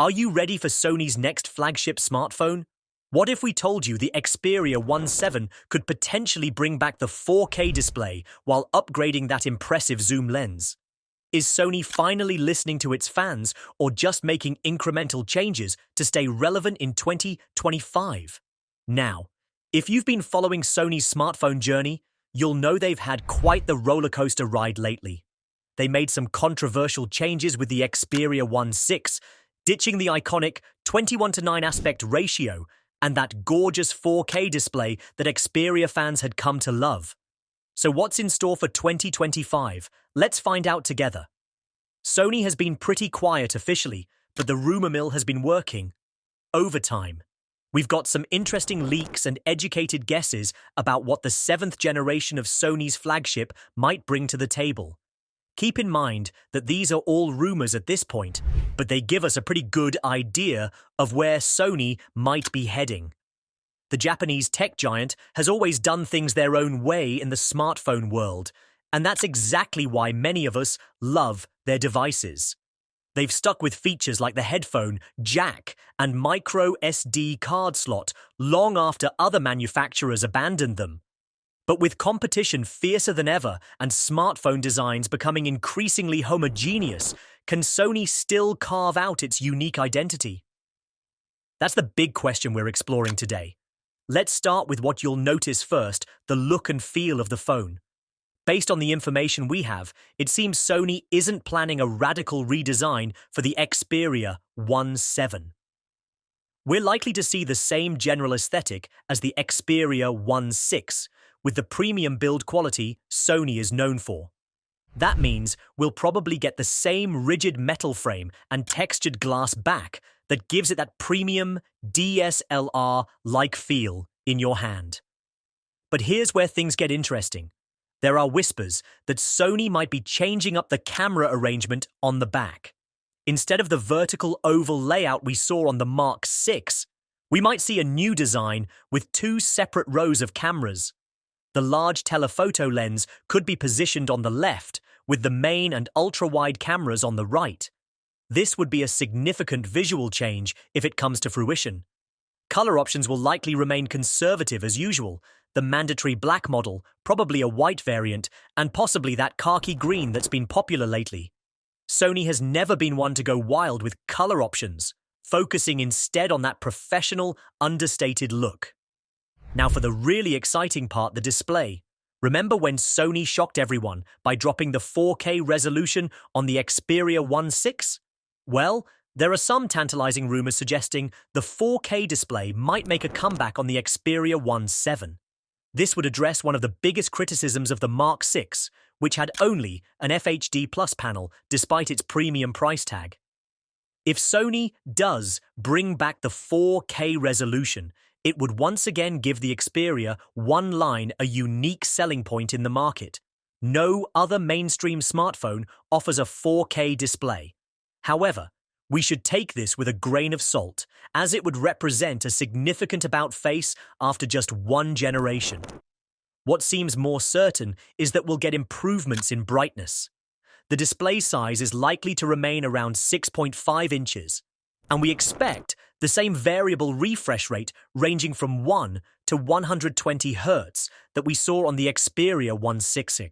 Are you ready for Sony's next flagship smartphone? What if we told you the Xperia VII could potentially bring back the 4K display while upgrading that impressive zoom lens? Is Sony finally listening to its fans or just making incremental changes to stay relevant in 2025? Now, if you've been following Sony's smartphone journey, you'll know they've had quite the rollercoaster ride lately. They made some controversial changes with the Xperia VI, ditching the iconic 21:9 aspect ratio and that gorgeous 4K display that Xperia fans had come to love. So what's in store for 2025? Let's find out together. Sony has been pretty quiet officially, but the rumor mill has been working overtime. We've got some interesting leaks and educated guesses about what the 7th generation of Sony's flagship might bring to the table. Keep in mind that these are all rumors at this point, but they give us a pretty good idea of where Sony might be heading. The Japanese tech giant has always done things their own way in the smartphone world, and that's exactly why many of us love their devices. They've stuck with features like the headphone, jack, and micro SD card slot long after other manufacturers abandoned them. But with competition fiercer than ever and smartphone designs becoming increasingly homogeneous, can Sony still carve out its unique identity? That's the big question we're exploring today. Let's start with what you'll notice first, the look and feel of the phone. Based on the information we have, it seems Sony isn't planning a radical redesign for the Xperia VII. We're likely to see the same general aesthetic as the Xperia VI, with the premium build quality Sony is known for. That means we'll probably get the same rigid metal frame and textured glass back that gives it that premium DSLR-like feel in your hand. But here's where things get interesting. There are whispers that Sony might be changing up the camera arrangement on the back. Instead of the vertical oval layout we saw on the Mark VI, we might see a new design with 2 separate rows of cameras. The large telephoto lens could be positioned on the left, with the main and ultra-wide cameras on the right. This would be a significant visual change if it comes to fruition. Color options will likely remain conservative as usual, the mandatory black model, probably a white variant, and possibly that khaki green that's been popular lately. Sony has never been one to go wild with color options, focusing instead on that professional, understated look. Now for the really exciting part, the display. Remember when Sony shocked everyone by dropping the 4K resolution on the Xperia VI? Well, there are some tantalizing rumors suggesting the 4K display might make a comeback on the Xperia VII. This would address one of the biggest criticisms of the Mark VI, which had only an FHD Plus panel despite its premium price tag. If Sony does bring back the 4K resolution, it would once again give the Xperia line a unique selling point in the market. No other mainstream smartphone offers a 4K display. However, we should take this with a grain of salt, as it would represent a significant about-face after just one generation. What seems more certain is that we'll get improvements in brightness. The display size is likely to remain around 6.5 inches, and we expect the same variable refresh rate ranging from 1 to 120 Hz that we saw on the Xperia VI.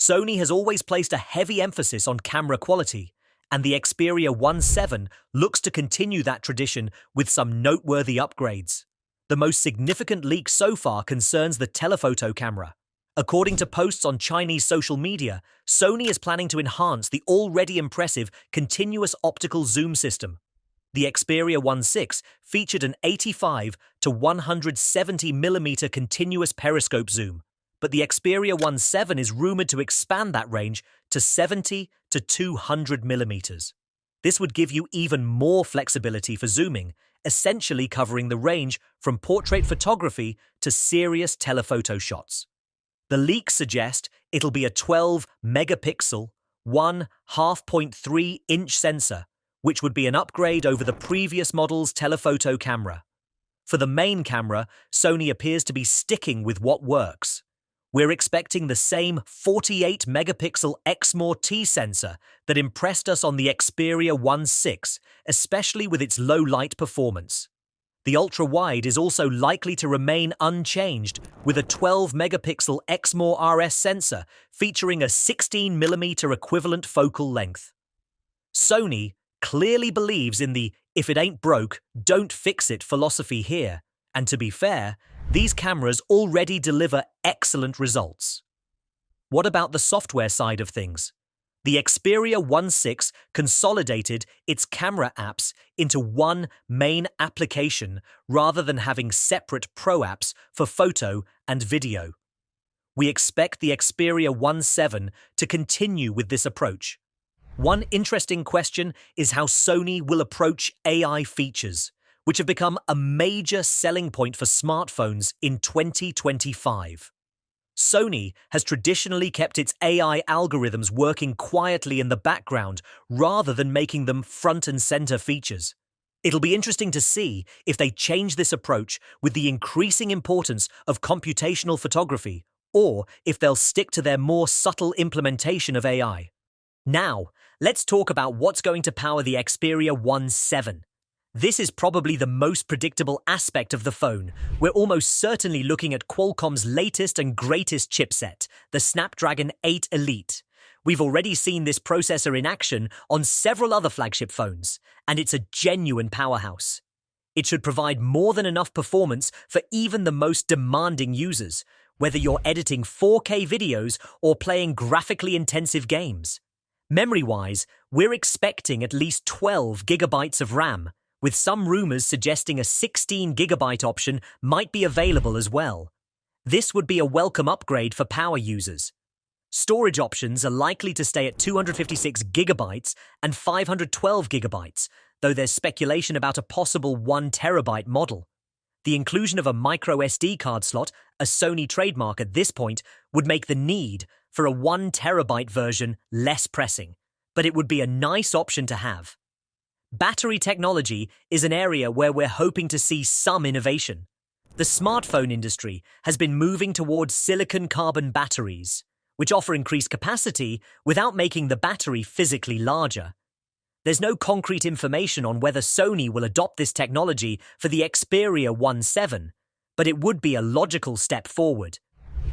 Sony has always placed a heavy emphasis on camera quality, and the Xperia VII looks to continue that tradition with some noteworthy upgrades. The most significant leak so far concerns the telephoto camera. According to posts on Chinese social media, Sony is planning to enhance the already impressive continuous optical zoom system. The Xperia VI featured an 85 to 170mm continuous periscope zoom, but the Xperia VII is rumored to expand that range to 70 to 200mm. This would give you even more flexibility for zooming, essentially covering the range from portrait photography to serious telephoto shots. The leaks suggest it'll be a 12-megapixel, 1.3-inch sensor, which would be an upgrade over the previous model's telephoto camera. For the main camera, Sony appears to be sticking with what works. We're expecting the same 48-megapixel XMOR-T sensor that impressed us on the Xperia 1.6, especially with its low light performance. The ultra-wide is also likely to remain unchanged, with a 12-megapixel XMOR-RS sensor featuring a 16mm equivalent focal length. Sony clearly believes in the "if it ain't broke, don't fix it" philosophy here, and to be fair, these cameras already deliver excellent results. What about the software side of things? The Xperia 1.6 consolidated its camera apps into one main application rather than having separate pro apps for photo and video. We expect the Xperia 1.7 to continue with this approach. One interesting question is how Sony will approach AI features, which have become a major selling point for smartphones in 2025. Sony has traditionally kept its AI algorithms working quietly in the background rather than making them front and center features. It'll be interesting to see if they change this approach with the increasing importance of computational photography, or if they'll stick to their more subtle implementation of AI. Now, let's talk about what's going to power the Xperia 1.7. This is probably the most predictable aspect of the phone. We're almost certainly looking at Qualcomm's latest and greatest chipset, the Snapdragon 8 Elite. We've already seen this processor in action on several other flagship phones, and it's a genuine powerhouse. It should provide more than enough performance for even the most demanding users, whether you're editing 4K videos or playing graphically intensive games. Memory-wise, we're expecting at least 12 gigabytes of RAM, with some rumors suggesting a 16GB option might be available as well. This would be a welcome upgrade for power users. Storage options are likely to stay at 256GB and 512GB, though there's speculation about a possible 1TB model. The inclusion of a micro SD card slot, a Sony trademark at this point, would make the need for a 1TB version less pressing, but it would be a nice option to have. Battery technology is an area where we're hoping to see some innovation. The smartphone industry has been moving towards silicon-carbon batteries, which offer increased capacity without making the battery physically larger. There's no concrete information on whether Sony will adopt this technology for the Xperia 1.7, but it would be a logical step forward.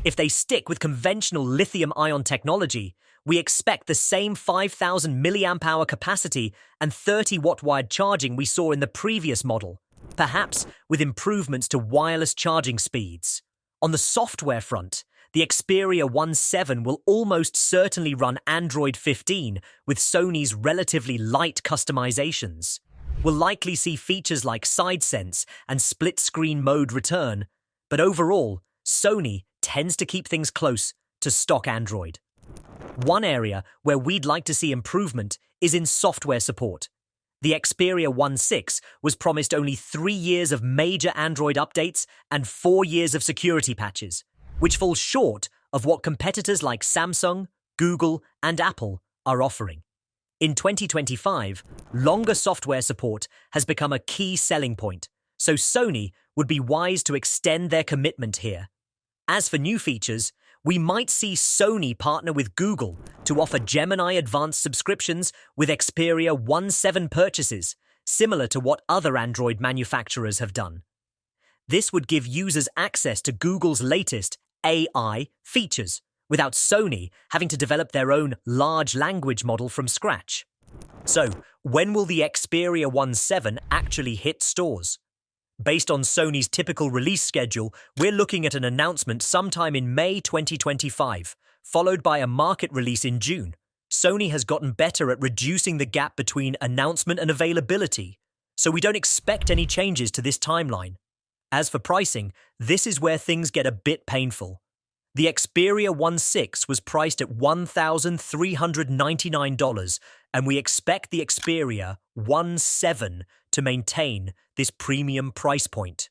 If they stick with conventional lithium-ion technology, we expect the same 5,000 mAh capacity and 30-watt wide charging we saw in the previous model, perhaps with improvements to wireless charging speeds. On the software front, the Xperia 1.7 will almost certainly run Android 15 with Sony's relatively light customizations. We'll likely see features like SideSense and split-screen mode return, but overall, Sony tends to keep things close to stock Android. One area where we'd like to see improvement is in software support. The Xperia 1.6 was promised only 3 years of major Android updates and 4 years of security patches, which falls short of what competitors like Samsung, Google, and Apple are offering. In 2025, longer software support has become a key selling point, so Sony would be wise to extend their commitment here. As for new features, we might see Sony partner with Google to offer Gemini Advanced subscriptions with Xperia 1.7 purchases, similar to what other Android manufacturers have done. This would give users access to Google's latest AI features, without Sony having to develop their own large language model from scratch. So, when will the Xperia 1.7 actually hit stores? Based on Sony's typical release schedule, we're looking at an announcement sometime in May 2025, followed by a market release in June. Sony has gotten better at reducing the gap between announcement and availability, so we don't expect any changes to this timeline. As for pricing, this is where things get a bit painful. The Xperia 1.6 was priced at $1,399, and we expect the Xperia 1.7 to maintain this premium price point.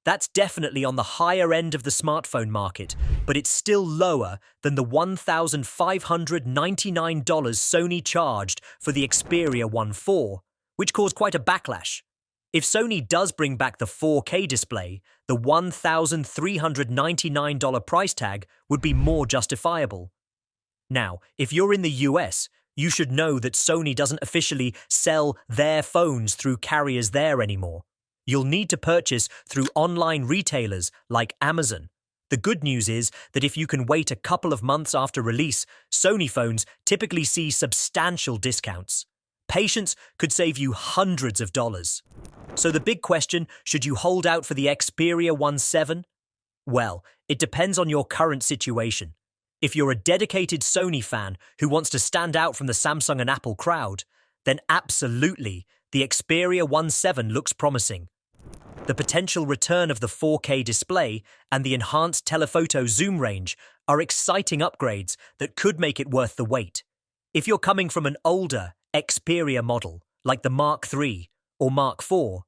That's definitely on the higher end of the smartphone market, but it's still lower than the $1,599 Sony charged for the Xperia 1.4, which caused quite a backlash. If Sony does bring back the 4K display, the $1,399 price tag would be more justifiable. Now, if you're in the US, you should know that Sony doesn't officially sell their phones through carriers there anymore. You'll need to purchase through online retailers like Amazon. The good news is that if you can wait a couple of months after release, Sony phones typically see substantial discounts. Patience could save you hundreds of dollars. So the big question, should you hold out for the Xperia 1.7? Well, it depends on your current situation. If you're a dedicated Sony fan who wants to stand out from the Samsung and Apple crowd, then absolutely, the Xperia 1.7 looks promising. The potential return of the 4K display and the enhanced telephoto zoom range are exciting upgrades that could make it worth the wait. If you're coming from an older Xperia model, like the Mark III or Mark IV,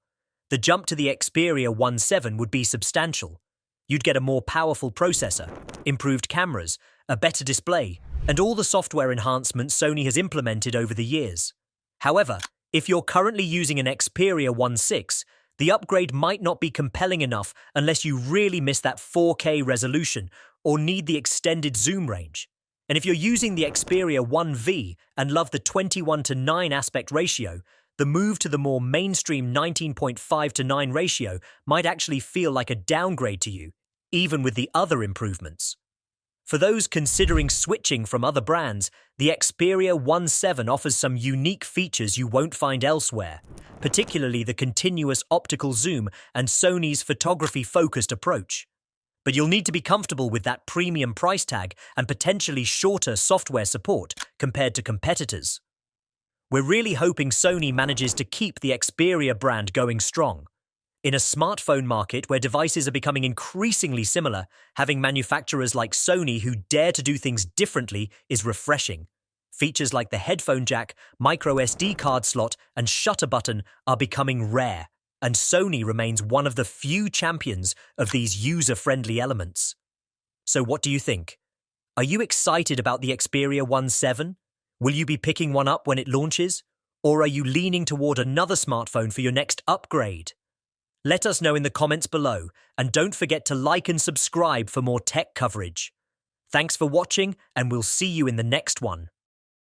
the jump to the Xperia 1.7 would be substantial. You'd get a more powerful processor, improved cameras, a better display, and all the software enhancements Sony has implemented over the years. However, if you're currently using an Xperia 1.6, the upgrade might not be compelling enough unless you really miss that 4K resolution or need the extended zoom range. And if you're using the Xperia 1V and love the 21:9 aspect ratio, the move to the more mainstream 19.5:9 ratio might actually feel like a downgrade to you, even with the other improvements. For those considering switching from other brands, the Xperia 1.7 offers some unique features you won't find elsewhere, particularly the continuous optical zoom and Sony's photography-focused approach. But you'll need to be comfortable with that premium price tag and potentially shorter software support compared to competitors. We're really hoping Sony manages to keep the Xperia brand going strong. In a smartphone market where devices are becoming increasingly similar, having manufacturers like Sony who dare to do things differently is refreshing. Features like the headphone jack, micro SD card slot, and shutter button are becoming rare, and Sony remains one of the few champions of these user-friendly elements. So what do you think? Are you excited about the Xperia 1.7? Will you be picking one up when it launches? Or are you leaning toward another smartphone for your next upgrade? Let us know in the comments below, and don't forget to like and subscribe for more tech coverage. Thanks for watching, and we'll see you in the next one.